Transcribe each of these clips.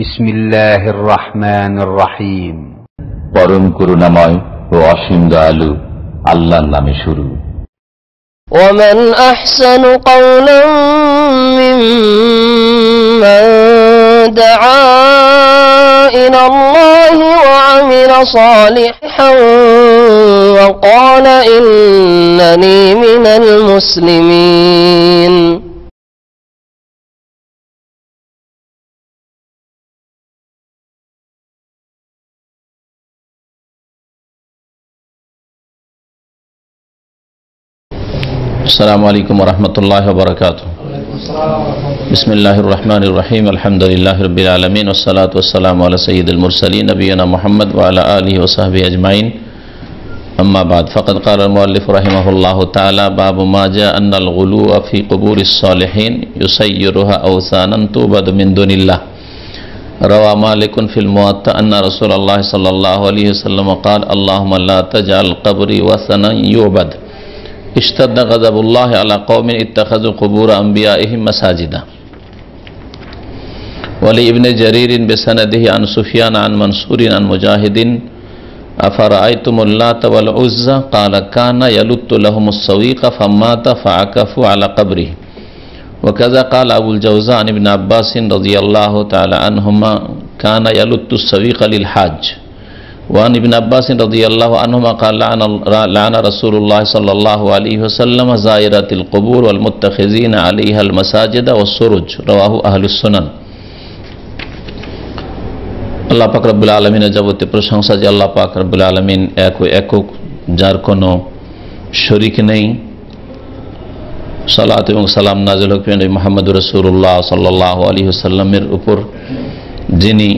বিসমিল্লাহির রহমানির রহিম। পরম করুণাময় ও অসীম দয়ালু আল্লাহর নামে শুরু। ومن أحسن قولا ممن دعا إلى الله وعمل صالحا وقال إنني من المسلمين। السلام عليكم ورحمة الله وبركاته. بسم الله الرحمن الرحيم. الحمد لله رب العالمين والصلاة والسلام على سيد المرسلين نبينا محمد وعلى آله وصحبه أجمعين. أما بعد فقد قال المؤلف رحمه الله تعالى: باب ما جاء أن الغلو في قبور الصالحين يسيرها أوثانا تعبد من دون الله. روى مالك في الموطأ أن رسول الله صلى الله عليه وسلم قال: اللهم لا تجعل قبري وثنا يعبد. اشتد غضب الله على قوم اتخذوا قبور أنبيائهم مساجدا. ولابن جرير بسنده عن سفيان عن منصور عن مجاهد: أفرأيتم اللات والعزى قال كان يلت لهم السويق فمات فعكفوا على قبره. وكذا قال أبو الجوزاء عن ابن عباس رضي الله تعالى عنهما كان يلت السويق للحاج. وعن ابن عباس رضي الله عنهما قال لعن رسول الله صلى الله عليه وسلم زائرات القبور والمتخذين عليها المساجد والسرج. رواه أهل السنن. আল্লাহ পাক রব্বুল আলামিনের যাবতীয় প্রশংসা যে আল্লাহ পাক রব্বুল আলামিন একক, যার কোনো শরীক নেই। সালাত এবং সালাম নাযিল হোক নবী মুহাম্মদ রাসূলুল্লাহ সাল্লাল্লাহু আলাইহি ওয়াসাল্লামের উপর, যিনি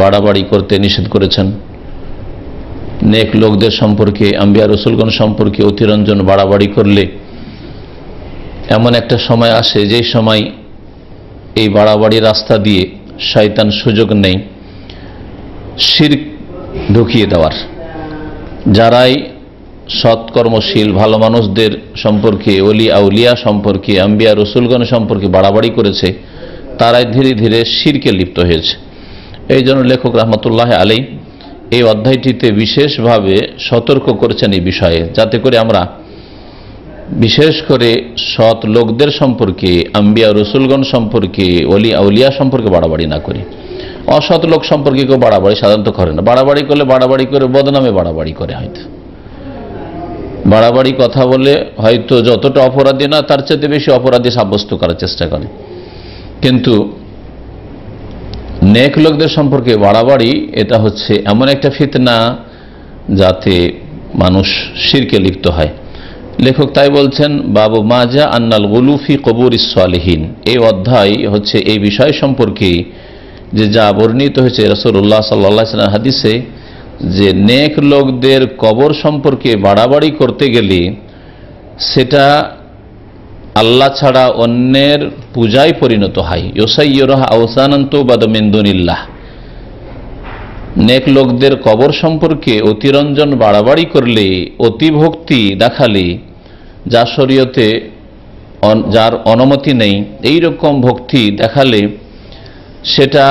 বাড়াবাড়ি করতে নিষেধ করেছেন। নেক লোকদের সম্পর্কে, আম্বিয়া রসুলগণ সম্পর্কে অতিরঞ্জন বাড়াবাড়ি করলে এমন একটা সময় আসে যেই সময় এই বাড়াবাড়ি রাস্তা দিয়ে শয়তান সুযোগ নেই শিরক ঢুকিয়ে দেওয়ার। যারাই সৎকর্মশীল ভালো মানুষদের সম্পর্কে, ওলি আউলিয়া সম্পর্কে, আম্বিয়া রসুলগণ সম্পর্কে বাড়াবাড়ি করেছে, তারাই ধীরে ধীরে শিরকে লিপ্ত হয়েছে। এই জন্য লেখক রহমতুল্লাহ আলাইহি এই অধ্যায়টিতে বিশেষভাবে সতর্ক করেছেন এই বিষয়ে, যাতে করে আমরা বিশেষ করে সৎ লোকদের সম্পর্কে, আম্বিয়া রসুলগণ সম্পর্কে, ওলি আউলিয়া সম্পর্কে বাড়াবাড়ি না করি। অসৎ লোক সম্পর্কে কেউ বাড়াবাড়ি সাধারণত করে না। বাড়াবাড়ি করলে বাড়াবাড়ি করে বদনামে বাড়াবাড়ি করে, হয়তো বাড়াবাড়ি কথা বলে হয়তো যতটা অপরাধী না তার চেয়ে বেশি অপরাধী সাব্যস্ত করার চেষ্টা করে। কিন্তু নেক লোকদের সম্পর্কে বাড়াবাড়ি, এটা হচ্ছে এমন একটা ফিতনা যাতে মানুষ শিরকে লিপ্ত হয়। লেখক তাই বলছেন, বাবু মাজা আন্নাল গুলু ফি কবুরিস সালিহিন। এই অধ্যায় হচ্ছে এই বিষয় সম্পর্কে যে যা বর্ণিত হয়েছে রাসূলুল্লাহ সাল্লাল্লাহু আলাইহি ওয়াসাল্লাম হাদিসে, যে নেক লোকদের কবর সম্পর্কে বাড়াবাড়ি করতে গেলে সেটা আল্লাহ ছাড়া অন্যের পূজায় পরিণত হয়। ইউসাইয়িরুহা আওসানান তুবাদু মিন দুনিল্লাহ। নেক লোকদের কবর সম্পর্কে অতিরঞ্জন বাড়াবাড়ি করলে, অতিভক্তি দেখালে, যা শরীয়তে যার অনুমতি নেই, এই রকম ভক্তি দেখালে সেটা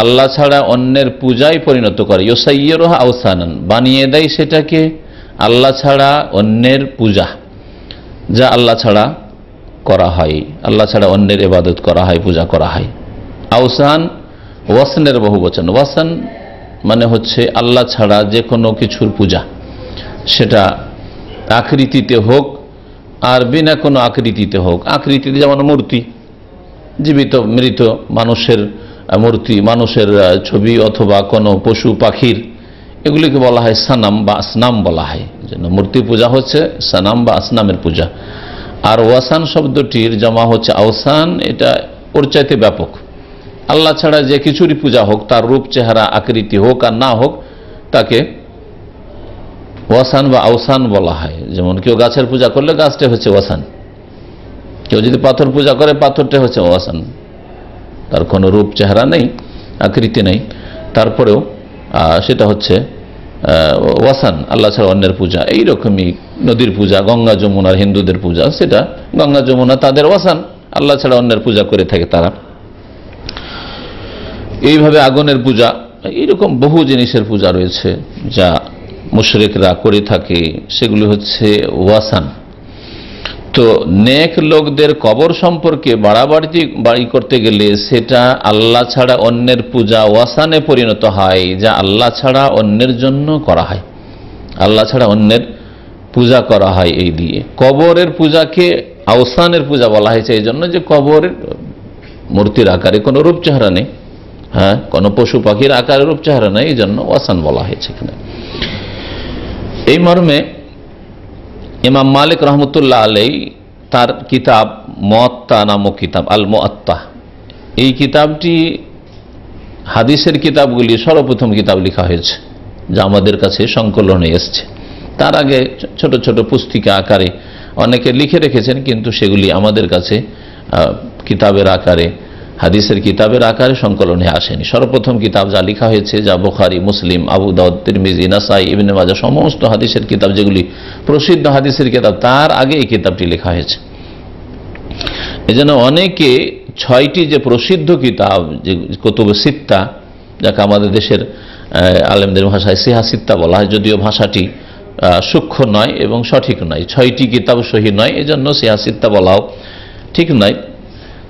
আল্লাহ ছাড়া অন্যের পূজায় পরিণত করে। ইউসাইয়িরুহা আওসানান, বানিয়ে দেয় সেটাকে আল্লাহ ছাড়া অন্যের পূজা, যা আল্লাহ ছাড়া করা হয়, আল্লাহ ছাড়া অন্যের ইবাদত করা হয়, পূজা করা হয়। আওসান ওয়াসনের বহু বচন। ওয়াসন মানে হচ্ছে আল্লাহ ছাড়া যে কোনো কিছুর পূজা, সেটা আকৃতিতে হোক আর বিনা কোনো আকৃতিতে হোক। আকৃতিতে যেমন মূর্তি, জীবিত মৃত মানুষের মূর্তি, মানুষের ছবি অথবা কোনো পশু পাখির, এগুলিকে বলা হয় সানাম বা আসনাম বলা হয়। মূর্তি পূজা হচ্ছে সানাম বা আসনামের পূজা। আর ওয়াসান শব্দটির জমা হচ্ছে আওসান। এটা ওর চাইতে ব্যাপক। আল্লাহ ছাড়া যে কিছুরই পূজা হোক, তার রূপ চেহারা আকৃতি হোক আর না হোক, তাকে ওয়াসান বা আওসান বলা হয়। যেমন কেউ গাছের পূজা করলে গাছটা হচ্ছে ওয়াসান, কেউ যদি পাথর পূজা করে পাথরটা হচ্ছে ওয়াসান। তার কোনো রূপ চেহারা নেই, আকৃতি নেই, তারপরেও সেটা হচ্ছে ওয়াসান, আল্লাহ ছাড়া অন্যের পূজা। এইরকমই নদীর পূজা, গঙ্গা যমুনার হিন্দুদের পূজা, সেটা গঙ্গা যমুনা তাদের ওয়াসান, আল্লাহ ছাড়া অন্যের পূজা করে থাকে তারা। এইভাবে আগুনের পূজা, এরকম বহু জিনিসের পূজা রয়েছে যা মুশরিকরা করে থাকে, সেগুলি হচ্ছে ওয়াসান। তো নেক লোকদের কবর সম্পর্কে বাড়াবাড়ি করতে গেলে সেটা আল্লাহ ছাড়া অন্যের পূজা ওয়াসানে পরিণত হয়, যা আল্লাহ ছাড়া অন্যের জন্য করা হয়, আল্লাহ ছাড়া অন্যের পূজা করা হয়। এই দিয়ে কবরের পূজাকে আওসানের পূজা বলা হয়েছে, এই জন্য যে কবরের মূর্তির আকারে কোনো রূপ চেহারা নেই, হ্যাঁ, কোনো পশু পাখির আকারে রূপ চেহারা নেই, এই জন্য ওয়াসান বলা হয়েছে এখানে। এই মর্মে ইমাম মালিক রহমতুল্লাহ আলাই তার কিতাব মুয়াত্তা নামক কিতাব আল মুয়াত্তা, এই কিতাবটি হাদিসের কিতাবগুলি সর্বপ্রথম কিতাব লেখা হয়েছে যা আমাদের কাছে সংকলনে এসছে। তার আগে ছোট ছোট পুস্তিকা আকারে অনেকে লিখে রেখেছেন, কিন্তু সেগুলি আমাদের কাছে কিতাবের আকারে, হাদিসের কিতাবের আকারে সংকলনে আসেনি। সর্বপ্রথম কিতাব যা লেখা হয়েছে, যা বুখারী, মুসলিম, আবু দাউদ, তিরমিজি, নাসাই, ইবনে মাজাহ সমস্ত হাদিসের কিতাব যেগুলি প্রসিদ্ধ হাদিসের কিতাব, তার আগে এই কিতাবটি লেখা হয়েছে। এজন্য অনেকে 6টি যে প্রসিদ্ধ কিতাব, যে কুতুব সিত্তা, যাকে আমাদের দেশের আলেমদের ভাষায় সিহা সিত্তা বলা হয়, যদিও ভাষাটি সূক্ষ্ম নয় এবং সঠিক নয়, 6টি কিতাব সহি নয়, এজন্য সিহা সিত্তা বলাও ঠিক নয়।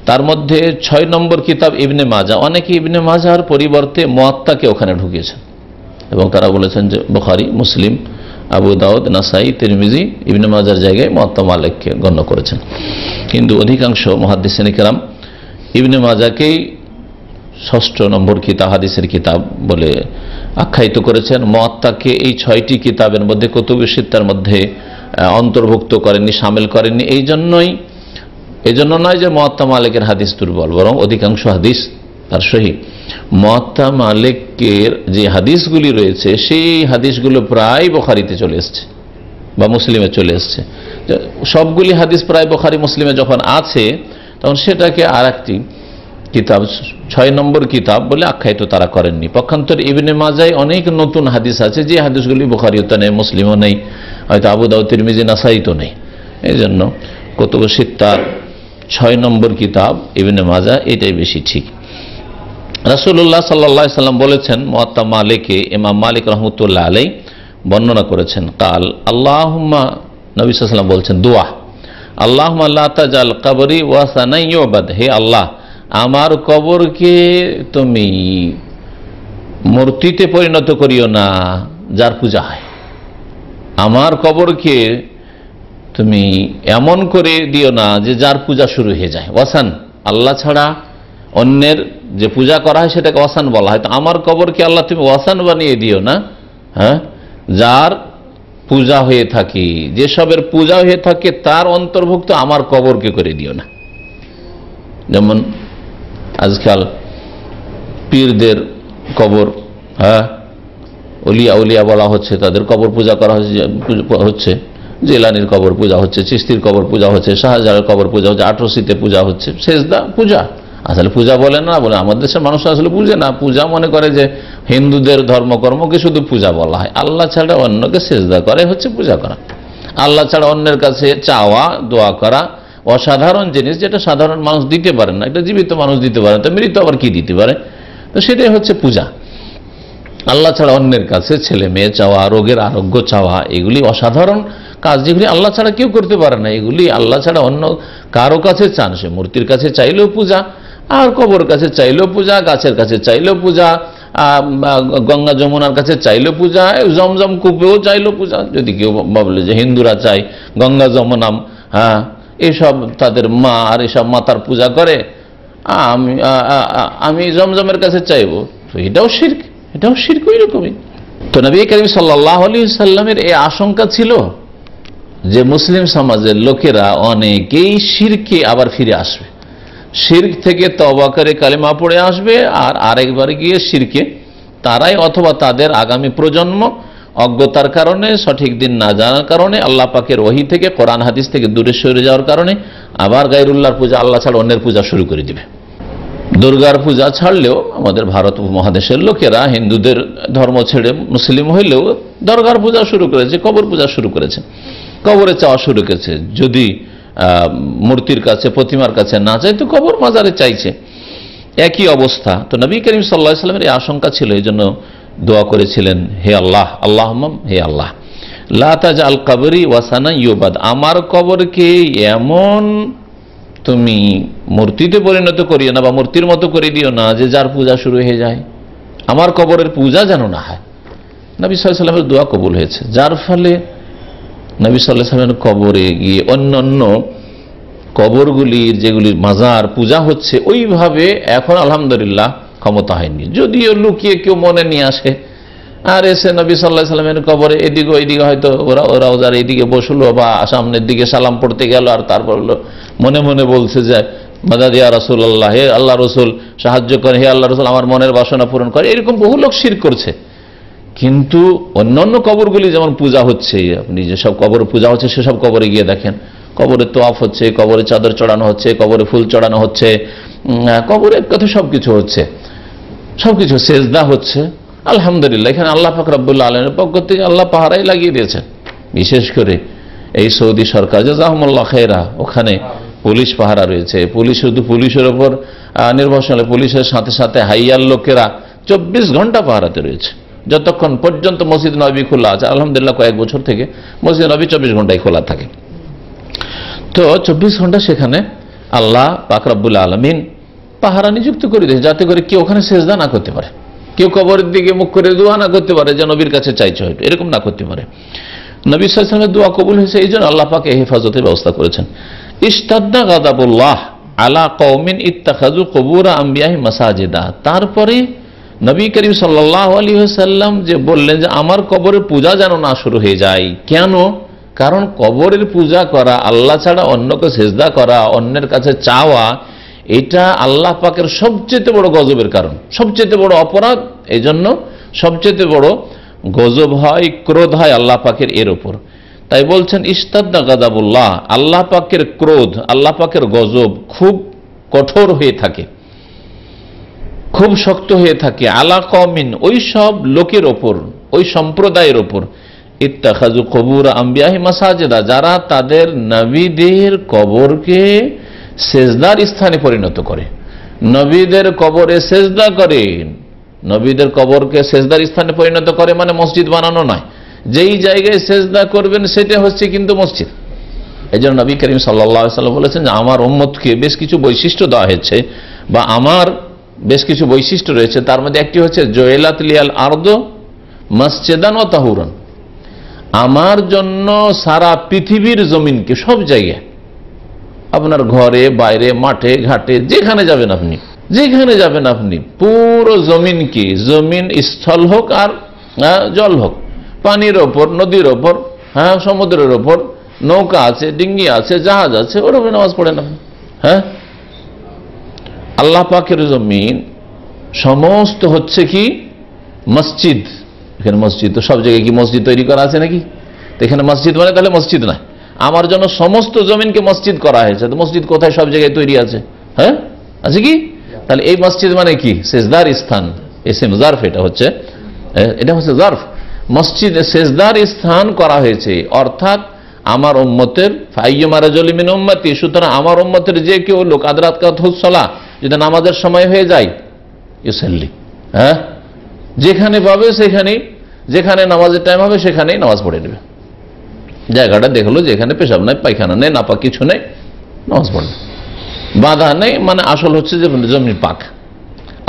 তার মধ্যে 6 নম্বর কিতাব ইবনে মাজাহ, অনেকে ইবনে মাজাহর পরিবর্তে মুয়াত্তাকে ওখানে ঢুকিয়েছেন এবং তারা বলেছেন যে বুখারী, মুসলিম, আবু দাউদ, নাসাই, তিরমিজি, ইবনে মাজাহর জায়গায় মুয়াত্তা মালিককে গণ্য করেছেন। কিন্তু অধিকাংশ মুহাদ্দিসিন কিরাম ইবনে মাজাহকেই 6 নম্বর কিতাব, হাদিসের কিতাব বলে আখ্যায়িত করেছেন। মুয়াত্তাকে এই 6টি কিতাবের মধ্যে, কুতুবে সিত্তার মধ্যে অন্তর্ভুক্ত করেননি, শামিল করেননি। এই জন্য নয় যে মুয়াত্তা মালিকের হাদিস দুর্বল, বরং অধিকাংশ হাদিস তার সহি। মুয়াত্তা মালিকের যে হাদিসগুলি রয়েছে, সেই হাদিসগুলো প্রায় বুখারীতে চলে এসছে বা মুসলিমে চলে এসছে। সবগুলি হাদিস প্রায় বুখারী, মুসলিমে যখন আছে, তখন সেটাকে আর একটি কিতাব, 6 নম্বর কিতাব বলে আখ্যায়িত তারা করেননি। পক্ষান্তরে ইবনে মাজাহ অনেক নতুন হাদিস আছে, যে হাদিসগুলি বুখারীতে নেই, মুসলিমও নেই, হয়তো আবু দাউদ, তিরমিজি, নাসাই তো নেই। এই জন্য কুতুবে সিত্তার 6 নম্বর কিতাব ইবনে মাজাহ, এটাই বেশি ঠিক। রাসূলুল্লাহ সাল্লাল্লাহু আলাইহি সাল্লাম বলেছেন, মুয়াত্তা মালিকে ইমাম মালিক রহমতুল্লাহ আলাইহি বর্ণনা করেছেন, কাল আল্লাহুম্মা, নবী সাল্লাল্লাহু আলাইহি ওয়াসাল্লাম বলছেন দোয়া, আল্লাহুম্মা লা তাজাল কবরি ওয়াসানান ইউবাদ, হে আল্লাহ, আমার কবরকে তুমি মূর্তিতে পরিণত করিও না যার পূজা হয়। আমার কবরকে তুমি এমন করে দিও না যে যার পূজা শুরু হয়ে যায়। ওয়াসান, আল্লাহ ছাড়া অন্যের যে পূজা করা হয় সেটাকে ওয়াসান বলা হয়। তো আমার কবরকে আল্লাহ তুমি ওয়াসান বানিয়ে দিও না, হ্যাঁ, যার পূজা হয়ে থাকে, যেসবের পূজা হয়ে থাকে তার অন্তর্ভুক্ত আমার কবরকে করে দিও না। যেমন আজকাল পীরদের কবর, হ্যাঁ, ওলিয়া উলিয়া বলা হচ্ছে, তাদের কবর পূজা করা হচ্ছে, জিলানির কবর পূজা হচ্ছে, চিশতির কবর পূজা হচ্ছে, শাহজালালের কবর পূজা হচ্ছে, আটরসিতে পূজা হচ্ছে, সেজদা পূজা। আসলে পূজা বলে না, বলে আমাদের দেশের মানুষ আসলে বুঝে না। পূজা মনে করে যে হিন্দুদের ধর্মকর্মকে শুধু পূজা বলা হয়, আল্লাহ ছাড়া অন্যকে সেজদা করে হচ্ছে পূজা করা। আল্লাহ ছাড়া অন্যের কাছে চাওয়া, দোয়া করা অসাধারণ জিনিস, যেটা সাধারণ মানুষ দিতে পারে না, এটা জীবিত মানুষ দিতে পারে, তো মৃত আবার কি দিতে পারে? তো সেটাই হচ্ছে পূজা। আল্লাহ ছাড়া অন্যের কাছে ছেলে মেয়ে চাওয়া, রোগের আরোগ্য চাওয়া, এগুলি অসাধারণ কাজ, যেগুলি আল্লাহ ছাড়া কেউ করতে পারে না। এগুলি আল্লাহ ছাড়া অন্য কারো কাছে চান, সে মূর্তির কাছে চাইলেও পূজা, আর কবর কাছে চাইলেও পূজা, গাছের কাছে চাইলেও পূজা, গঙ্গা যমুনার কাছে চাইলেও পূজা, জমজম কূপেও চাইলেও পূজা। যদি কেউ ভাবলে যে হিন্দুরা চায় গঙ্গা যমুনাম, হ্যাঁ, এসব তাদের মা, আর এসব মাতার পূজা করে, আমি জমজমের কাছে চাইবো, তো এটাও শিরক, এটাও শিরক ওই রকমই। তো নবী করিম সাল্লাল্লাহু আলাইহি সাল্লামের এই আশঙ্কা ছিল যে মুসলিম সমাজের লোকেরা অনেকেই শিরকে আবার ফিরে আসবে, শিরক থেকে তওবা করে কালেমা পড়ে আসবে, আর আরেকবার গিয়ে শিরকে তারাই অথবা তাদের আগামী প্রজন্ম অজ্ঞতার কারণে, সঠিক দিন না জানার কারণে, আল্লাহ পাকের ওহী থেকে, কোরআন হাদিস থেকে দূরে সরে যাওয়ার কারণে আবার গায়রুল্লাহর পূজা, আল্লাহ ছাড়া অন্যের পূজা শুরু করে দিবে। দুর্গার পূজা ছাড়লেও আমাদের ভারত উপমহাদেশের লোকেরা হিন্দুদের ধর্ম ছেড়ে মুসলিম হইলেও দরগার পূজা শুরু করেছে, কবর পূজা শুরু করেছে, কবরে চাওয়া শুরু করেছে। যদি মূর্তির কাছে, প্রতিমার কাছে না চাই তো কবর মাজারে চাইছে। একই অবস্থা। তো নবী করিম সাল্লাল্লাহু আলাইহি ওয়াসাল্লামের এই আশঙ্কা ছিল, এই জন্য দোয়া করেছিলেন, হে আল্লাহ, আল্লাহুম্মা, হে আল্লাহ, লা তাজআল কবরি ওয়াসানা ইউবাদ, আমার কবরকে এমন তুমি মূর্তিতে পরিণত করিও না বা মূর্তির মতো করে দিও না যে যার পূজা শুরু হয়ে যায়, আমার কবরের পূজা যেন না হয়। নবী সাল্লাল্লাহু আলাইহি ওয়াসাল্লামের দোয়া কবুল হয়েছে, যার ফলে নবী সাল্লাল্লাহু আলাইহি ওয়াসাল্লামের কবরে গিয়ে অন্যান্য কবরগুলির যেগুলি মাজার পূজা হচ্ছে ওইভাবে এখন আলহামদুলিল্লাহ ক্ষমতা হয়নি। যদিও লুকিয়ে কেউ মনে নিয়ে আসে আর এসে নবী সাল্লাল্লাহু আলাইহি ওয়াসাল্লামের কবরে এদিকে ওইদিকে হয়তো ওরা যারা এইদিকে বসলো বা সামনের দিকে সালাম পড়তে গেল, আর তারপর মনে মনে বলছে যে মাদাদ ইয়া রাসূলুল্লাহ, হে আল্লাহ রসুল সাহায্য করে, হে আল্লাহ রসুল আমার মনের বাসনা পূরণ করে, এরকম বহু লোক শিরক করছে। কিন্তু অন্যান্য কবরগুলি যেমন পূজা হচ্ছে, আপনি যেসব কবর পূজা হচ্ছে সেসব কবরে গিয়ে দেখেন কবরে তোয়াফ হচ্ছে, কবরে চাদর চড়ানো হচ্ছে, কবরে ফুল চড়ানো হচ্ছে, কবরে কথা সবকিছু হচ্ছে, সবকিছু সেজদা হচ্ছে। আলহামদুলিল্লাহ এখানে আল্লাহ পাক রব্বুল আলামিনের পক্ষ থেকে আল্লাহ পাহারাই লাগিয়ে দিয়েছেন। বিশেষ করে এই সৌদি সরকার জাযাহুমুল্লাহ খায়রা, ওখানে পুলিশ পাহারা রয়েছে। পুলিশ শুধু পুলিশের ওপর নির্ভরশীল, পুলিশের সাথে সাথে হাইয়ার লোকেরা 24 ঘন্টা পাহারাতে রয়েছে, যতক্ষণ পর্যন্ত মসজিদ নববী খোলা আছে। আলহামদুলিল্লাহ কয়েক বছর থেকে মসজিদ নববী 24 ঘন্টায় খোলা থাকে। তো 24 ঘন্টা সেখানে আল্লাহ পাক রব্বুল আলামিন পাহারা নিযুক্ত করে দিয়েছে, যাতে করে কেউ ওখানে সেজদা না করতে পারে, কেউ কবরের দিকে মুখ করে দোয়া না করতে পারে যে নবীর কাছে চাইছে, হয়তো এরকম না করতে পারে। নবী সাল্লাল্লাহু আলাইহি ওয়াসাল্লামের দোয়া কবুল হয়েছে, এই জন্য আল্লাহ পাক এই হেফাজতের ব্যবস্থা করেছেন। ইশতাদ্দা গাযাবুল্লাহ আলা কওমিন ইত্তাখাযু কুবুর আম্বিয়াহি মাসাজিদা, তারপরে নবী করিম সাল্লাল্লাহু আলাইহি ওয়াসাল্লাম যে বললেন যে আমার কবরের পূজা যেন না শুরু হয়ে যায়। কেন? কারণ কবরের পূজা করা, আল্লাহ ছাড়া অন্যকে সিজদা করা, অন্যের কাছে চাওয়া, এটা আল্লাহ পাকের সবচেয়ে বড় গজবের কারণ, সবচেয়ে বড় অপরাধ। এই জন্য সবচেয়ে বড় গজব হয়, ক্রোধ হয় আল্লাহ পাকের এর উপর। তাই বলছেন ইশতাদ্দা গাযাবুল্লাহ, আল্লাহ পাকের ক্রোধ, আল্লাহ পাকের গজব খুব কঠোর হয়ে থাকে, খুব শক্ত হয়ে থাকে। আলা কওমিন, ওই সব লোকের ওপর, ওই সম্প্রদায়ের ওপর, ইত্তাখাযু কুবুর আম্বিয়াহি মাসাজিদা, যারা তাদের নবীদের কবরকে সেজদার স্থানে পরিণত করে, নবীদের কবরে সেজদা করে। নবীদের কবরকে সেজদার স্থানে পরিণত করে মানে মসজিদ বানানো নয়, যেই জায়গায় সেজদা করবেন সেটা হচ্ছে কিন্তু মসজিদ। এই জন্য নবী করিম সাল্লাল্লাহু আলাইহি ওয়াসাল্লাম বলেছেন যে আমার উম্মতকে বেশ কিছু বৈশিষ্ট্য দেওয়া হয়েছে, বা আমার বেশ কিছু বৈশিষ্ট্য রয়েছে। তার মধ্যে একটি হচ্ছে জয়লাত লিয়াল আরদ মসজিদান ওয়া তাহুরান, আমার জন্য সারা পৃথিবীর জমিনকে, সব জায়গায়, আপনার ঘরে বাইরে মাঠে ঘাটে যেখানে যাবেন আপনি, যেখানে যাবেন আপনি, পুরো জমিনকে, জমিন স্থল হোক আর জল হোক, পানির ওপর, নদীর ওপর, হ্যাঁ সমুদ্রের ওপর, নৌকা আছে, ডিঙ্গি আছে, জাহাজ আছে, ওর উপরে নামাজ পড়েন আপনি। হ্যাঁ, আল্লাহ পাকের জমিন সমস্ত হচ্ছে কি মসজিদ। এখানে মসজিদ, তো সব জায়গায় কি মসজিদ তৈরি করা আছে নাকি? তো এখানে মসজিদ মানে তাহলে মসজিদ না, আমার জন্য সমস্ত জমিনকে মসজিদ করা হয়েছে। তো মসজিদ কোথায়? সব জায়গায় তৈরি আছে। হ্যাঁ, আছে কি? তাহলে এই মসজিদ মানে কি? সেজদার স্থান। এসএম জারফ, এটা হচ্ছে জারফ। মসজিদ সেজদার স্থান করা হয়েছে, অর্থাৎ আমার উম্মতের ফাইয়্যুমা রাজুলিন মিন উম্মতি, সুতরাং আমার উম্মতের যে কেউ লোক আদরাত কাতুস সালাহ, যদি নামাজের সময় হয়ে যায় ইউসাল্লি, হ্যাঁ যেখানে পাবে সেখানেই, যেখানে নামাজের টাইম হবে সেখানেই নামাজ পড়ে নেবে। জায়গাটা দেখলো যেখানে পেশাব নাই, পায়খানা নেই, নাপাক কিছু নেই, নামাজ পড়বে, বাধা নেই। মানে আসল হচ্ছে যে জমিন পাক,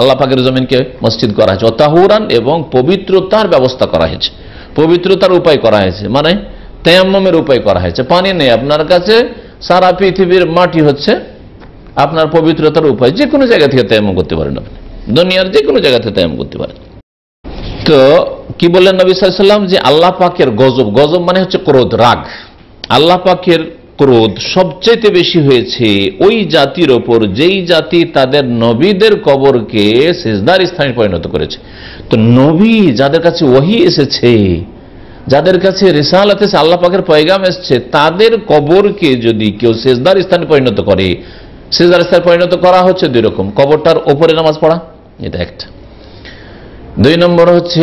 আল্লাহ পাকের জমিনকে মসজিদ করা হয়েছে। তাহুরান, এবং পবিত্রতার ব্যবস্থা করা হয়েছে, পবিত্রতার উপায় করা হয়েছে, মানে তায়াম্মুমের উপায় করা হয়েছে। পানি নেই আপনার কাছে, সারা পৃথিবীর মাটি হচ্ছে আপনার পবিত্রতার উপায়। যে কোনো জায়গা থেকে তায়াম্মুম করতে পারেন আপনি, দুনিয়ার যে কোনো জায়গা থেকে তায়াম্মুম করতে পারেন। তো কি বললেন নবী সাল্লাল্লাহু আলাইহি ওয়াসাল্লাম যে আল্লাহ পাকের গজব, গজব মানে হচ্ছে ক্রোধ, রাগ। আল্লাহ পাকের ক্রোধ সবচেয়ে বেশি হয়েছে ওই জাতির ওপর যেই জাতি তাদের নবীদের কবরকে সিজদার স্থানে পরিণত করেছে। তো নবী যাদের কাছে ওহী এসেছে, যাদের কাছে রিসালাত এসেছে, আল্লাহ পাকের পয়গাম এসেছে, তাদের কবরকে যদি কেউ সিজদার স্থানে পরিণত করে, সিজদার স্থানে পরিণত করা হচ্ছে দুই রকম। কবরটার ওপরে নামাজ পড়া, এটা একটা। দুই নম্বর হচ্ছে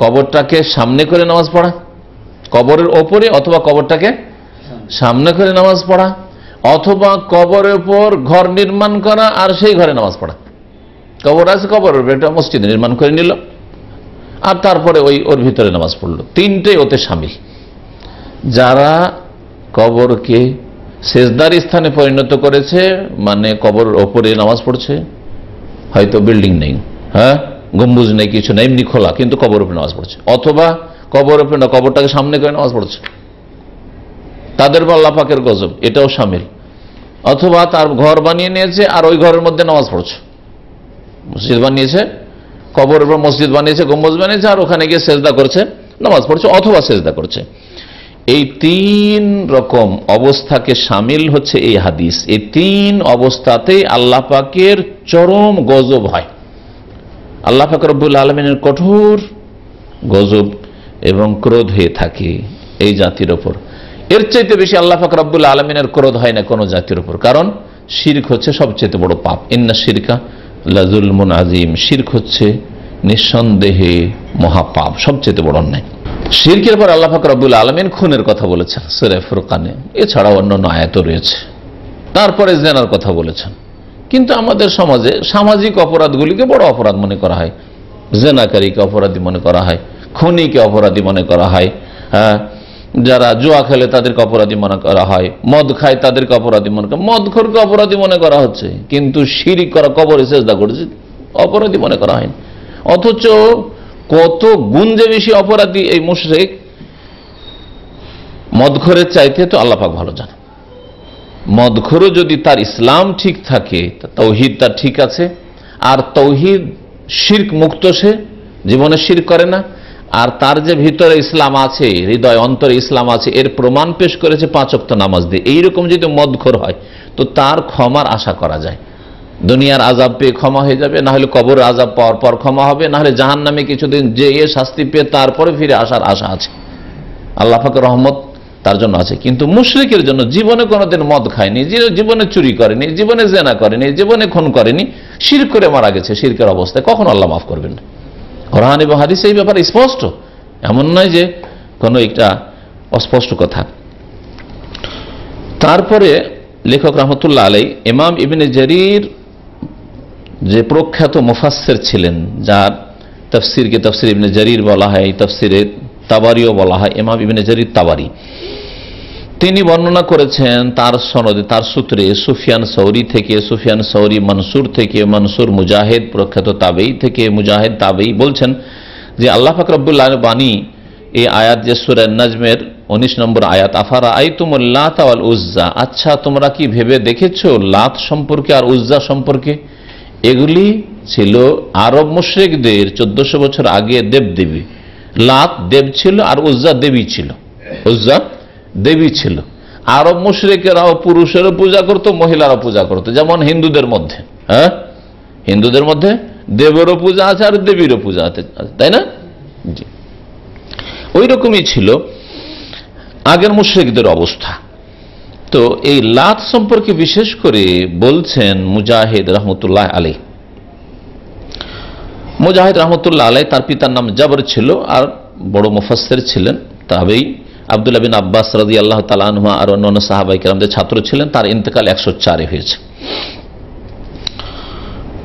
কবরটাকে সামনে করে নামাজ পড়া, কবরের ওপরে অথবা কবরটাকে সামনে করে নামাজ পড়া, অথবা কবরের উপর ঘর নির্মাণ করা আর সেই ঘরে নামাজ পড়া। কবর আছে, কবরের উপরে একটা মসজিদ নির্মাণ করে নিল, আর তারপরে ওর ভিতরে নামাজ পড়লো। তিনটেই ওতে শামিল। যারা কবরকে সেজদার স্থানে পরিণত করেছে, মানে কবর ওপরে নামাজ পড়ছে, হয়তো বিল্ডিং নেই, হ্যাঁ, গম্বুজ নেই, কিছু নেই, এমনি খোলা, কিন্তু কবর উপরে নামাজ পড়ছে, অথবা কবর উপরে না, কবরটাকে সামনে করে নামাজ পড়ছে, তাদের আল্লাহ পাকের গজব, এটাও শামিল। অথবা তার ঘর বানিয়ে নিয়েছে আর ওই ঘরের মধ্যে নামাজ পড়ছে, মসজিদ বানিয়েছে, কবর উপর মসজিদ বানিয়েছে, গম্বুজ বানিয়েছে, আর ওখানে গিয়ে সেজদা করছে, নামাজ পড়ছে, অথবা সেজদা করছে। এই তিন রকম অবস্থাকে শামিল হচ্ছে এই হাদিস। এই তিন অবস্থাতেই আল্লাহ পাকের চরম গজব হয়, আল্লাহ পাক রব্বুল আলামিনের কঠোর গজব এবং ক্রোধ হয়ে থাকে এই জাতির ওপর। এর চাইতে বেশি আল্লাহ পাক রব্বুল আলামিনের ক্রোধ হয় না কোনো জাতির উপর, কারণ শিরক হচ্ছে সবচেয়ে বড় পাপ। ইন্না শিরকা লাযুলমুন আযীম, শিরক হচ্ছে নিঃসন্দেহে মহাপাপ, সবচেয়ে বড় অন্যায়। শিরকের পর আল্লাহ পাক রব্বুল আলামিন খুনের কথা বলেছেন সূরা ফুরকানে, এছাড়াও অন্যান্য আয়াতও রয়েছে। তারপরে জিনার কথা বলেছেন। কিন্তু আমাদের সমাজে সামাজিক অপরাধগুলিকে বড় অপরাধ মনে করা হয়, জিনাকারীকে অপরাধী মনে করা হয়, খুনিকে অপরাধী মনে করা হয়, হ্যাঁ, যারা জুয়া খেলে তাদেরকে অপরাধী মনে করা হয়, মদ খায় তাদেরকে অপরাধী মনে করা, মদখোরকে অপরাধী মনে করা হচ্ছে, কিন্তু শিরক করা, কবরে সিজদা করেছে, অপরাধী মনে করা হয়। অথচ কত গুণ যে বেশি অপরাধী এই মুশরিক, মদখোরের চাইতে তো আল্লাহ পাক ভালো জানে। মদখোরও যদি তার ইসলাম ঠিক থাকে, তাওহীদ তার ঠিক আছে, আর তাওহীদ শিরক মুক্ত, সে জীবনে শিরক করে না, আর তার যে ভিতরে ইসলাম আছে, হৃদয় অন্তরে ইসলাম আছে, এর প্রমাণ পেশ করেছে 5 ওয়াক্ত নামাজ দিয়ে, এইরকম যদি মদখোর হয় তো তার ক্ষমার আশা করা যায়। দুনিয়ার আযাব পেয়ে ক্ষমা হয়ে যাবে, না হলে কবরের আযাব পাওয়ার পর ক্ষমা হবে, না হলে জাহান্নামে কিছুদিন যে শাস্তি পেয়ে তারপরে ফিরে আসার আশা আছে, আল্লাহ পাকের রহমত তার জন্য আছে। কিন্তু মুশরিকের জন্য জীবনে কোনোদিন মদ খায়নি, জীবনে চুরি করেনি, জীবনে জেনা করেনি, জীবনে খুন করেনি, শিরক করে মারা গেছে, শিরকের অবস্থায়, কখনো আল্লাহ মাফ করবেন না। কোরআন এবং হাদিসে এই ব্যাপারে স্পষ্ট, এমন নয় যে কোনো একটা অস্পষ্ট কথা। তারপরে লেখক রহমতুল্লাহ আলাইহি ইমাম ইবনে জারীর যে প্রখ্যাত মুফাসসির ছিলেন, যার তাফসীরকে তাফসীর ইবনে জারীর বলা হয়, তাফসীরে তাবারিও বলা হয়, ইমাম ইবনে জারীর তাবারি, তিনি বর্ণনা করেছেন তার সনদে, তার সূত্রে সুফিয়ান সৌরি থেকে, সুফিয়ান সৌরি মনসুর থেকে, মনসুর মুজাহিদ প্রখ্যাত তাবেঈ থেকে, মুজাহিদ তাবেঈ বলছেন যে আল্লাহ পাক রব্বুল আলামিন বাণী এই আয়াত যে সূরা নাজমের 19 নম্বর আয়াত, আফারা আইতুমুল লাত ওয়াল উজ্জা, আচ্ছা তোমরা কি ভেবে দেখেছো লাত সম্পর্কে আর উজ্জা সম্পর্কে? এগুলি ছিল আরব মুশরিকদের 1400 বছর আগে দেবদেবী। লাত দেব ছিল আর উজ্জা দেবী ছিল, উজ্জা দেবী ছিল। আরব মুশরিকেরাও পুরুষেরও পূজা করত, মহিলারও পূজা করত, যেমন হিন্দুদের মধ্যে, হ্যাঁ, হিন্দুদের মধ্যে দেবেরও পূজা আছে আর দেবীরও পূজা আছে, তাই না? জি, ওই রকমই ছিল আগের মুশরিকদের অবস্থা। তো এই লাত সম্পর্কে বিশেষ করে বলছেন মুজাহিদ রহমতুল্লাহ আলাইহি। মুজাহিদ রহমতুল্লাহ আলাইহি, তার পিতার নাম জাবর ছিল আর বড় মুফাসসির ছিলেন, তাবেঈ, আব্দুল্লাহ বিন আব্বাস রাদিয়াল্লাহু তাআলা আনহুমা আর অন্যান্য সাহাবায়ে কেরামদের ছাত্র ছিলেন। তার ইন্তেকাল 104 হয়েছে।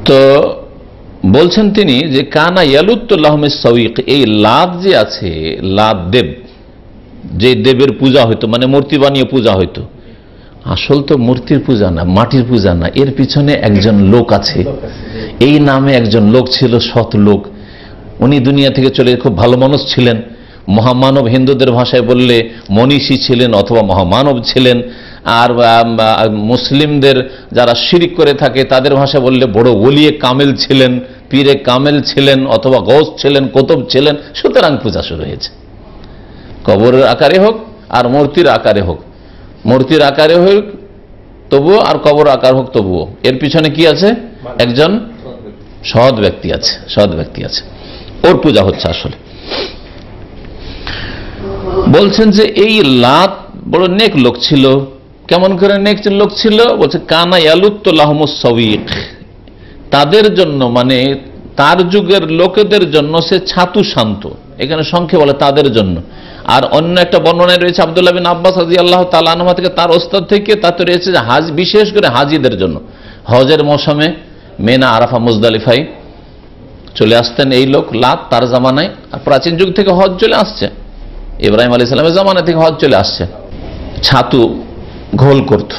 তো বলছেন তিনি যে কানা ইয়ালুতুল্লাহমিস সাওয়িক, এই লাত যে আছে, লাত দেব, যে দেবের পূজা হইতো, মানে মূর্তি বানিয়ে পূজা হইতো, আসল তো মূর্তির পূজা না, মাটির পূজা না, এর পিছনে একজন লোক আছে। এই নামে একজন লোক ছিল, সৎ লোক, উনি দুনিয়া থেকে চলে খুব ভালো মানুষ ছিলেন, মহামানব, হিন্দুদের ভাষায় বললে মনীষী ছিলেন অথবা মহামানব ছিলেন, আর মুসলিমদের যারা শিরক করে থাকে তাদের ভাষায় বললে বড় ওলিয়ে কামেল ছিলেন, পীরে কামেল ছিলেন অথবা গৌস ছিলেন, কুতুব ছিলেন। সুতরাং পূজা শুরু হয়েছে, কবরের আকারে হোক আর মূর্তির আকারে হোক, মূর্তির আকারে হোক তবুও আর কবর আকার হোক তবুও, এর পিছনে কি আছে? একজন সৎ ব্যক্তি আছে, সৎ ব্যক্তি আছে, ওর পূজা হচ্ছে আসলে। বলছেন যে এই লাত বড় নেক লোক ছিল। কেমন করে নেক লোক ছিল? বলছে কানা ইয়ালুতুল্লাহমুস সাওয়িক, তাদের জন্য, মানে তার যুগের লোকেদের জন্য সে ছাতু শান্ত, এখানে সংক্ষেপ বলে তাদের জন্য। আর অন্য একটা বর্ণনায় রয়েছে আব্দুল্লাহ বিন আব্বাস রাদিয়াল্লাহু তাআলা আনহু থেকে, তার ওস্তাদ থেকে, তাতে রয়েছে যে হাজ, বিশেষ করে হাজিদের জন্য, হজের মৌসুমে মেনা আরাফা মুজদালিফাই চলে আসতেন এই লোক লাত, তার জামানায়। আর প্রাচীন যুগ থেকে হজ চলে আসছে, ইব্রাহিম আলাইহিস সালামের জামানা থেকে হজ চলে আসছে। ছাতু ঘোল করত,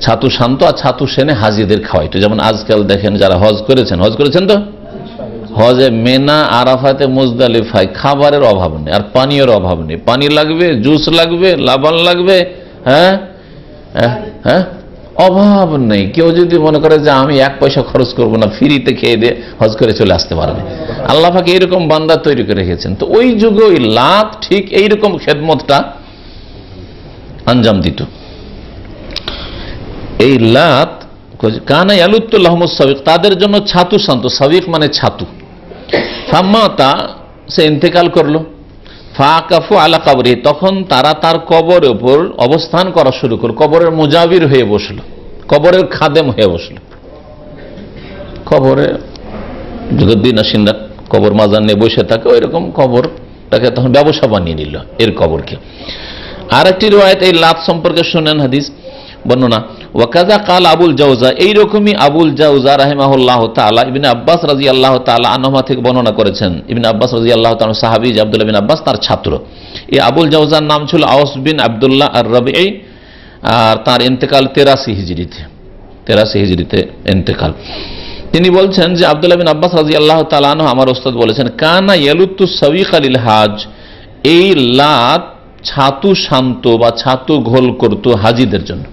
ছাতু শান্ত আর ছাতু সেনে হাজিদের খাওয়াইতো। যেমন আজকাল দেখেন যারা হজ করেছেন তো, হজে মেনা আরাফাতে মুজদালিফায় খাবারের অভাব নেই আর পানীয়ের অভাব নেই। পানি লাগবে, জুস লাগবে, লাবান লাগবে, হ্যাঁ হ্যাঁ, অভাব নেই। কেউ যদি মনে করে যে আমি 1 পয়সা খরচ করব না, ফ্রিতে খেয়ে দিয়ে হজ করে চলে আসতে পারবে, আল্লাহ পাক এইরকম বান্দা তৈরি করে রেখেছেন। তো ওই যুগে ওই লাত ঠিক এইরকম খেদমতটা আঞ্জাম দিত। এই লাত কানা ইয়ালুত্তুল্লাহমুস সাবিক, তাদের জন্য ছাতু শান্ত, সাবিক মানে ছাতু। ফাম্মাতা, সে ইন্তেকাল করলো। ফাকাফু আলা কবরি, তখন তারা তার কবরের উপর অবস্থান করা শুরু করল, কবরের মুজাবির হয়ে বসলো, কবরের খাদেম হয়ে বসলো। কবরে যুগদ্দিন আসিনরা কবর মাজার নিয়ে বসে থাকে, ওই রকম কবরটাকে তখন ব্যবসা বানিয়ে নিল এর কবরকে। আর একটি রিওয়ায়াত এই লাত সম্পর্কে শুনেন, হাদিস বর্ণনা, ওয়াকাজা কাল আবুল জাওজা, এইরকমই আবুল জাওজা রাহিমাহুল্লাহ তাআলা ইবনে আব্বাস রাদিয়াল্লাহু তাআলা আনহুমা থেকে বর্ণনা করেছেন। ইবনে আব্বাস রাদিয়াল্লাহু তাআলা সাহাবী যে আব্দুল্লাহ বিন আব্বাস তার ছাত্র। এই আবুল জাওজার নাম ছিল আওস বিন আব্দুল্লাহ আর রবিঈ, আর তার ইন্তেকাল 83 হিজরিতে ইন্তেকাল। তিনি বলছেন যে আব্দুল্লাহ বিন আব্বাস রাদিয়াল্লাহু তাআলা আনহু আমার উস্তাদ বলেছেন, কানা ইয়ালুত্তু সাবিকা লিল হাজ, এই লাত ছাতু শান্ত বা ছাতু ঘোল করতো হাজিদের জন্য।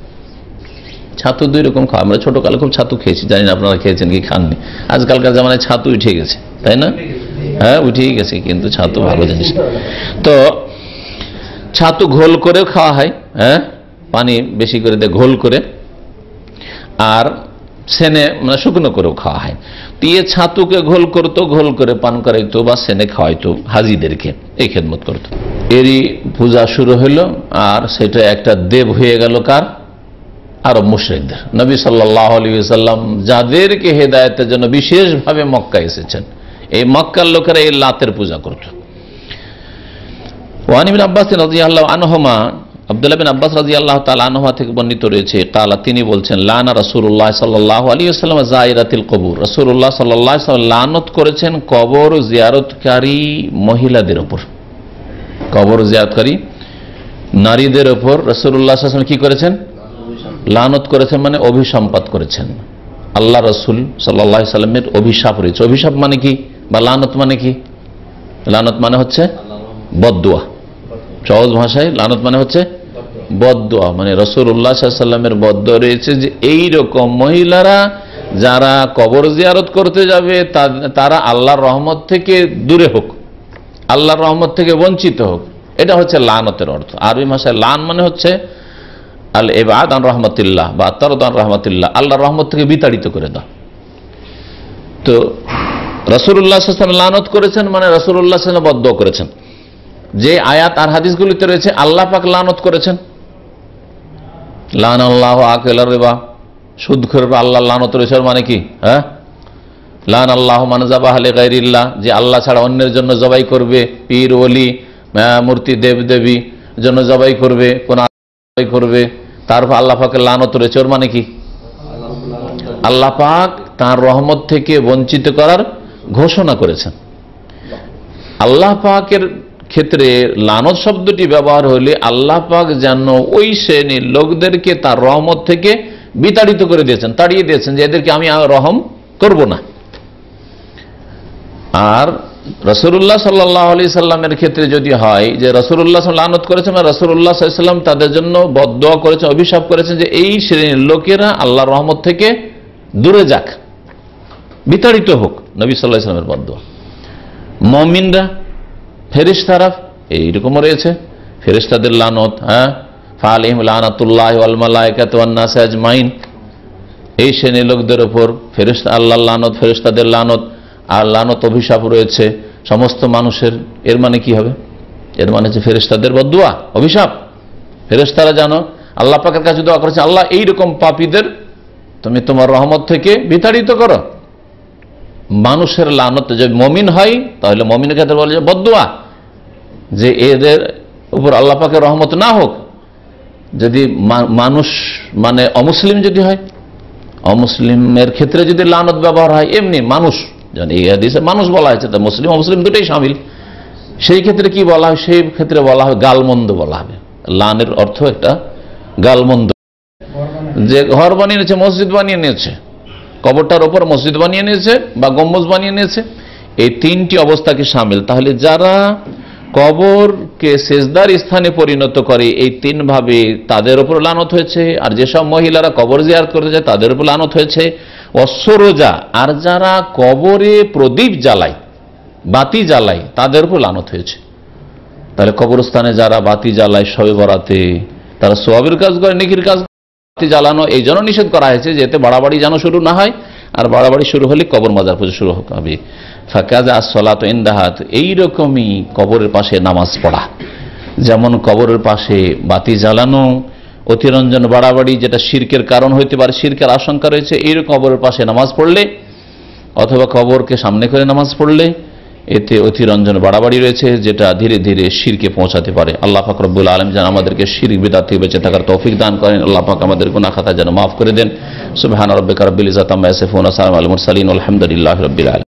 ছাতু 2 রকম খাওয়া, আমরা ছোটকালে খুব ছাতু খেয়েছি, জানি না আপনারা খেয়েছেন কি খাননি। আজকালকার জামানায় ছাতু উঠে গেছে, তাই না? হ্যাঁ, উঠেই গেছে, কিন্তু ছাতু ভালো জিনিস। তো ছাতু ঘোল করেও খাওয়া হয়, হ্যাঁ, পানি বেশি করে দিয়ে ঘোল করে, আর সেনে মানে শুকনো করেও খাওয়া হয়। তো এই ছাতুকে ঘোল করতো, ঘোল করে পান করাইতো বা সেনে খাওয়াইতো হাজিদেরকে, এই খেদমত করতো। এরই পূজা শুরু হলো, আর সেটা একটা দেব হয়ে গেল কার? আরব মুশরিকদের। নবী সাল্লাল্লাহু আলাইহি ওয়াসাল্লাম যাদেরকে হেদায়েতের জন্য বিশেষভাবে মক্কা এসেছেন, এই মক্কার লোকেরা এই লাতের পূজা করত। ওয়ান ইবনে আব্বাস রাদিয়াল্লাহু আনহুমা, আব্দুল্লাহ বিন আব্বাস রাদিয়াল্লাহু তাআলা আনহুমা থেকে বর্ণিত রয়েছে, কালা, তিনি বলছেন, লানা রাসূলুল্লাহ সাল্লাল্লাহু আলাইহি ওয়াসাল্লাম যায়রাতিল কবুর, রাসূলুল্লাহ সাল্লাল্লাহু আলাইহি ওয়াসাল্লাম লানত করেছেন কবর জিয়ারতকারী মহিলাদের উপর, কবর জিয়ারতকারী নারীদের উপর রাসূলুল্লাহ সাল্লাল্লাহু আলাইহি ওয়াসাল্লাম কি করেছেন? লানত করেছেন, মানে অভিসম্পাত করেছেন। আল্লাহ রাসূল সাল্লাল্লাহু আলাইহি ওয়াসাল্লামের অভিশাপ রয়েছে। অভিশাপ মানে কি, বা লানত মানে কি? লানত মানে হচ্ছে বদদুয়া। সহজ ভাষায় লানত মানে হচ্ছে বদদুয়া, মানে রাসূলুল্লাহ সাল্লাল্লাহু আলাইহি ওয়াসাল্লামের বদদুয়া রয়েছে যে এই রকম মহিলারা যারা কবর জিয়ারত করতে যাবে তারা আল্লাহর রহমত থেকে দূরে হোক, আল্লাহর রহমত থেকে বঞ্চিত হোক। এটা হচ্ছে লানতের অর্থ। আরবি ভাষায় লান মানে হচ্ছে আল ইবাদ আন রাহমাতিল্লাহ বা তারদ আন রাহমাতিল্লাহ, আল্লাহর রহমত থেকে বিতাড়িত করে দাও। তো রাসূলুল্লাহ সাল্লাল্লাহু আলাইহি ওয়াসাল্লাম লানত করেছেন, মানে রাসূলুল্লাহ সাল্লাল্লাহু আলাইহি ওয়াসাল্লাম বদদুয়া করেছেন। যে আয়াত আর হাদিসগুলিতে রয়েছে আল্লাহ পাক লানত করেছেন, লানাল্লাহু আকিলার রিবা, সুদখোর আল্লাহ লানত রয়েছে, মানে কি? হ্যাঁ, লানাল্লাহু মান যাবাহা লিগাইরিল্লাহ, যে আল্লাহ ছাড়া অন্যের জন্য জবাই করবে, পীর ওলি মূর্তি দেব দেবী জন্য জবাই করবে, কোন জবাই করবে, তারপর আল্লাহ পাকের লানত রয়েছে, ওর মানে কি? আল্লাহ পাক তার রহমত থেকে বঞ্চিত করার ঘোষণা করেছেন। আল্লাহ পাকের ক্ষেত্রে লানত শব্দটি ব্যবহার হলে আল্লাহ পাক যেন ওই শ্রেণীর লোকদেরকে তার রহমত থেকে বিতাড়িত করে দিয়েছেন, তাড়িয়ে দিয়েছেন, যে এদেরকে আমি রহম করব না। আর রাসূলুল্লাহ সাল্লাল্লাহু আলাইহি সাল্লামের ক্ষেত্রে যদি হয় যে রাসূলুল্লাহ লানত করেছেন, রাসূলুল্লাহ সাল্লাল্লাহু আলাইহি সাল্লাম তাদের জন্য বদদুয়া করেছেন, অভিশাপ করেছেন যে এই শ্রেণীর লোকেরা আল্লাহর রহমত থেকে দূরে যাক, বিতাড়িত হোক, নবী সাল্লাল্লাহু আলাইহি সাল্লামের বদদুয়া। মুমিনরা, ফেরেশতারা এইরকম রয়েছে, ফেরেশতাদের লানত, হ্যাঁ, ফাআলাইহিম লানাতুল্লাহি ওয়াল মালায়েকাতু ওয়ান নাস আজমাইন, এই শ্রেণীর লোকদের উপর ফেরেশতা আল্লাহর লানত, ফেরেশতাদের লানত, আর লানত অভিশাপ রয়েছে সমস্ত মানুষের। এর মানে কি হবে? এর মানে হচ্ছে ফেরেশতাদের বদদুয়া, অভিশাপ। ফেরেশতারা জানো আল্লাহ পাকের কাছে দোয়া করেছে, আল্লাহ এইরকম পাপীদের তুমি তোমার রহমত থেকে বিতাড়িত করো। মানুষের লানত, যদি মুমিন হয় তাহলে মুমিনের ক্ষেত্রে বলে যে বদদুয়া, যে এদের উপর আল্লাহ পাকের রহমত না হোক। যদি মানুষ মানে অমুসলিম যদি হয়, অমুসলিমের ক্ষেত্রে যদি লানত ব্যবহার হয়, এমনি মানুষ, এই হাদিসে মানুষ বলা হয়েছে, তা মুসলিম অমুসলিম দুটোই শামিল, সেই ক্ষেত্রে কি বলা হয়? সেই ক্ষেত্রে বলা হয় গালমন্দ বলা হবে। লানের অর্থ একটা গালমন্দ, যে ঘর বানিয়ে নিয়েছে, মসজিদ বানিয়ে নিয়েছে, কবরটার ওপর মসজিদ বানিয়ে নিয়েছে বা গম্বুজ বানিয়ে নিয়েছে, এই তিনটি অবস্থাকে শামিল। তাহলে যারা কবরকে সেজদার স্থানে পরিণত করে, এই তিন ভাবে তাদের উপর লানত হয়েছে। আর যেসব মহিলারা কবর জিয়ারত করতে যায় তাদের উপর লানত হয়েছে। অসরোজা, আর যারা কবরে প্রদীপ জ্বালায়, বাতি জ্বালায়, তাদের উপর লানত হয়েছে। তাহলে কবরস্থানে যারা বাতি জ্বালায় শবে বরাতে, তারা সওয়াবের কাজ করে, নেকির কাজ। বাতি জ্বালানো এই জন্য নিষেধ করা হয়েছে যাতে বাড়াবাড়ি যেন শুরু না হয়, আর বাড়াবাড়ি শুরু হলে কবর মাজার পুজো শুরু হবে। ফাকাজ আসসালাত ইনদাহাত, এইরকমই কবরের পাশে নামাজ পড়া, যেমন কবরের পাশে বাতি জ্বালানো, অতিরঞ্জন বাড়াবাড়ি, যেটা শিরকের কারণ হইতে পারে, শিরকের আশঙ্কা রয়েছে, এই কবরের পাশে নামাজ পড়লে অথবা কবরকে সামনে করে নামাজ পড়লে এতে অতিরঞ্জন বাড়াবাড়ি রয়েছে, যেটা ধীরে ধীরে শিরকে পৌঁছাতে পারে। আল্লাহ পাক রব্বুল আলামিন যেন আমাদেরকে শিরক বিদআত থেকে বেঁচে থাকার তৌফিক দান করেন। আল্লাহ পাক আমাদের গুনাহ খাতা যেন মাফ করে দেন। সুবহান রাব্বিকা রাব্বিল ইজ্জাতি আম্মা ইয়াসিফুন, ওয়া সালামুন আলাল মুরসালিন, আলহামদুলিল্লাহি রাব্বিল আলামিন।